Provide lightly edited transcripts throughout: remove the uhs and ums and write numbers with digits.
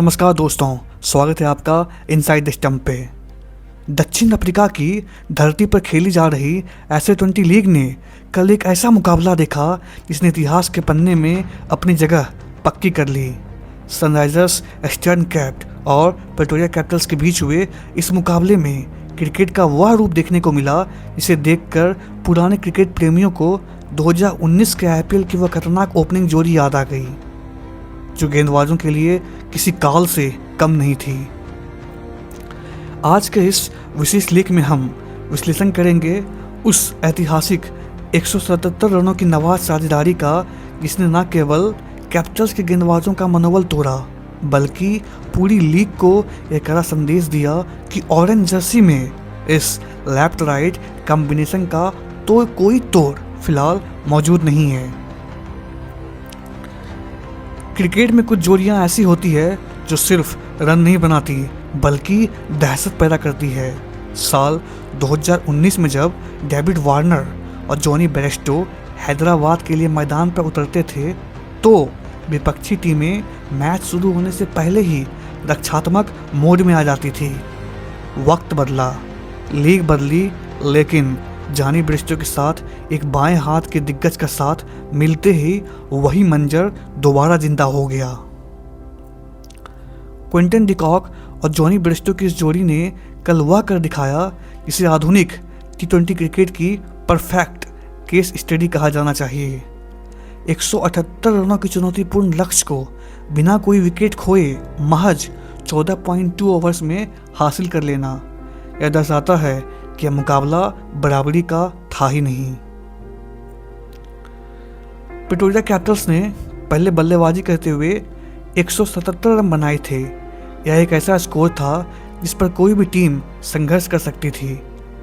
नमस्कार दोस्तों, स्वागत है आपका इनसाइड द स्टंप पे। दक्षिण अफ्रीका की धरती पर खेली जा रही SA-20 लीग ने कल एक ऐसा मुकाबला देखा जिसने इतिहास के पन्ने में अपनी जगह पक्की कर ली। सनराइजर्स ईस्टर्न कैप और प्रिटोरिया कैपिटल्स के बीच हुए इस मुकाबले में क्रिकेट का वह रूप देखने को मिला जिसे देखकर पुराने क्रिकेट प्रेमियों को 2019 के IPL की वह खतरनाक ओपनिंग जोड़ी याद आ गई, जो गेंदबाजों के लिए किसी काल से कम नहीं थी। आज के इस विशेष लेख में हम विश्लेषण करेंगे उस ऐतिहासिक 177 रनों की नवाज साझेदारी का जिसने न केवल कैपिटल्स के गेंदबाजों का मनोबल तोड़ा बल्कि पूरी लीग को एक कड़ा संदेश दिया कि ऑरेंज जर्सी में इस लेफ्ट राइट कॉम्बिनेशन का तो कोई तोड़ फिलहाल मौजूद नहीं है। क्रिकेट में कुछ जोड़ियां ऐसी होती है जो सिर्फ रन नहीं बनाती बल्कि दहशत पैदा करती है। साल 2019 में जब डेविड वार्नर और जॉनी बेयरस्टो हैदराबाद के लिए मैदान पर उतरते थे तो विपक्षी टीमें मैच शुरू होने से पहले ही रक्षात्मक मोड में आ जाती थी। वक्त बदला, लीग बदली, लेकिन जॉनी बेयरस्टो के साथ एक बाएं हाथ के दिग्गज का साथ मिलते ही वही मंजर दोबारा जिंदा हो गया। क्विंटन डिकॉक और जॉनी बेयरस्टो की इस जोड़ी ने कल वह कर दिखाया जिसे आधुनिक T20 क्रिकेट की परफेक्ट केस स्टडी कहा जाना चाहिए। 178 रनों की चुनौतीपूर्ण लक्ष्य को बिना कोई विकेट खोए महज 14.2 ओवर्स में हासिल कर लेना यह दर्शाता है कि यह मुकाबला बराबरी का था ही नहीं। प्रिटोरिया कैपिटल्स ने पहले बल्लेबाजी करते हुए 177 रन बनाए थे। यह एक ऐसा स्कोर था जिस पर कोई भी टीम संघर्ष कर सकती थी।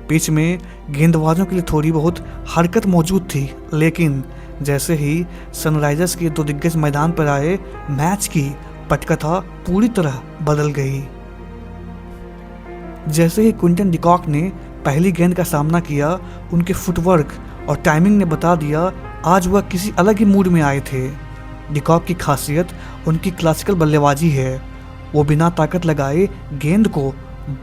पिच में गेंदबाजों के लिए थोड़ी बहुत हरकत मौजूद थी, लेकिन जैसे ही सनराइजर्स के दो दिग्गज मैदान पर आए मैच की पटकथा पूरी तरह बदल गई। जैसे ही क्विंटन डिकॉक ने पहली गेंद का सामना किया, उनके फुटवर्क और टाइमिंग ने बता दिया आज वह किसी अलग ही मूड में आए थे। डिकॉक की खासियत उनकी क्लासिकल बल्लेबाजी है। वो बिना ताकत लगाए गेंद को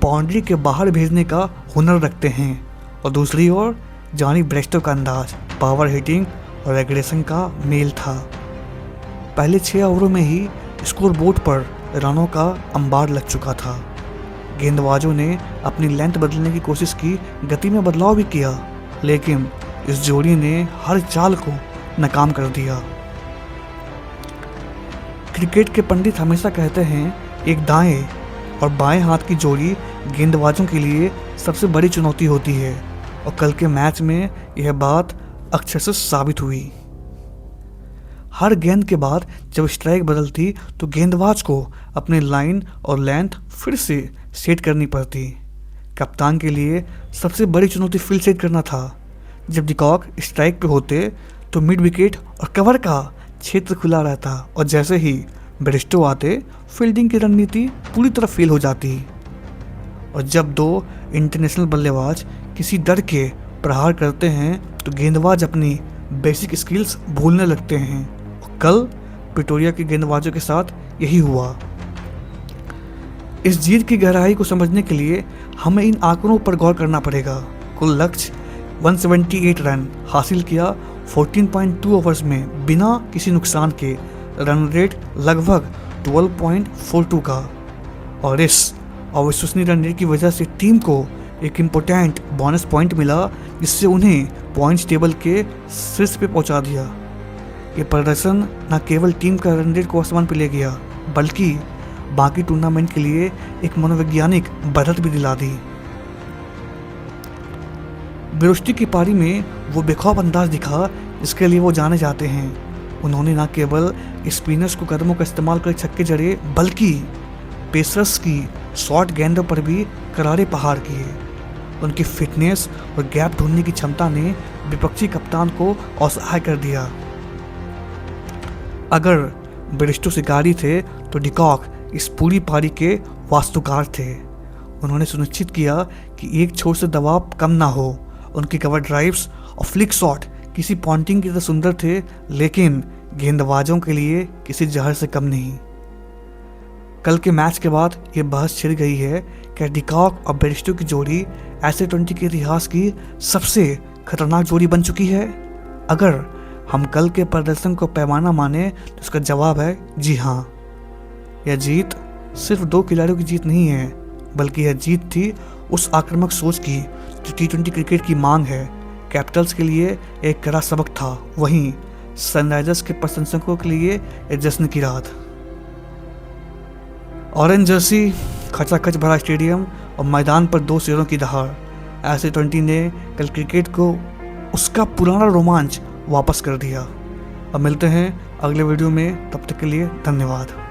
बाउंड्री के बाहर भेजने का हुनर रखते हैं और दूसरी ओर जॉनी बेयरस्टो का अंदाज पावर हिटिंग और एग्रेशन का मेल था। पहले 6 ओवरों में ही स्कोर बोर्ड पर रनों का अंबार लग चुका था। गेंदबाजों ने अपनी लेंथ बदलने की कोशिश की, गति में बदलाव भी किया, लेकिन इस जोड़ी ने हर चाल को नाकाम कर दिया। क्रिकेट के पंडित हमेशा कहते हैं एक दाएं और बाएं हाथ की जोड़ी गेंदबाजों के लिए सबसे बड़ी चुनौती होती है और कल के मैच में यह बात अक्षरशः साबित हुई। हर गेंद के बाद जब स्ट्राइक बदलती तो गेंदबाज को अपनी लाइन और लेंथ फिर से सेट करनी पड़ती। कप्तान के लिए सबसे बड़ी चुनौती फील्ड सेट करना था। जब डिकॉक स्ट्राइक पे होते तो मिड विकेट और कवर का क्षेत्र खुला रहता और जैसे ही बेयरस्टो आते फील्डिंग की रणनीति पूरी तरह फेल हो जाती। और जब दो इंटरनेशनल बल्लेबाज किसी डर के प्रहार करते हैं तो गेंदबाज अपनी बेसिक स्किल्स भूलने लगते हैं और कल प्रिटोरिया के गेंदबाजों के साथ यही हुआ। इस जीत की गहराई को समझने के लिए हमें इन आंकड़ों पर गौर करना पड़ेगा। कुल लक्ष्य 178 रन हासिल किया 14.2 ओवर्स में बिना किसी नुकसान के, रन रेट लगभग 12.42 का, और इस अविश्वसनीय रन रेट की वजह से टीम को एक इम्पोर्टेंट बोनस पॉइंट मिला जिससे उन्हें पॉइंट्स टेबल के शीर्ष पे पहुंचा दिया। ये प्रदर्शन न केवल टीम का रन रेट को आसमान पे ले गया बल्कि बाकी टूर्नामेंट के लिए एक मनोवैज्ञानिक बढ़त भी दिला दी। बेयरस्टो की पारी में वो बेखौफ अंदाज दिखा जिसके लिए वो जाने जाते हैं। उन्होंने न केवल स्पिनर्स को कदमों का इस्तेमाल कर छक्के जड़े बल्कि पेसर्स की शॉर्ट गेंदों पर भी करारे प्रहार किए। उनकी फिटनेस और गैप ढूंढने की क्षमता ने विपक्षी कप्तान को असहाय कर दिया। अगर बेयरस्टो शिकारी थे तो डिकॉक इस पूरी पारी के वास्तुकार थे। उन्होंने सुनिश्चित किया कि एक छोर से दबाव कम ना हो। उनकी कवर ड्राइव्स और फ्लिक शॉट किसी पॉन्टिंग की तरह सुंदर थे, लेकिन गेंदबाजों के लिए किसी जहर से कम नहीं। कल के मैच के बाद ये बहस छिड़ गई है कि डिकॉक और बेयरस्टो की जोड़ी ऐसे 20 के इतिहास की सबसे खतरनाक जोड़ी बन चुकी है। अगर हम कल के प्रदर्शन को पैमाना माने तो इसका जवाब है जी हाँ। यह जीत सिर्फ 2 खिलाड़ियों की जीत नहीं है, बल्कि यह जीत थी उस आक्रामक सोच की जो T20 क्रिकेट की मांग है। कैपिटल्स के लिए एक कड़ा सबक था, वहीं सनराइजर्स के प्रशंसकों के लिए एक जश्न की रात। ऑरेंज जर्सी, खचाखच भरा स्टेडियम और मैदान पर 2 शेरों की दहाड़, ऐसे 20 ने कल क्रिकेट को उसका पुराना रोमांच वापस कर दिया। अब मिलते हैं अगले वीडियो में, तब तक के लिए धन्यवाद।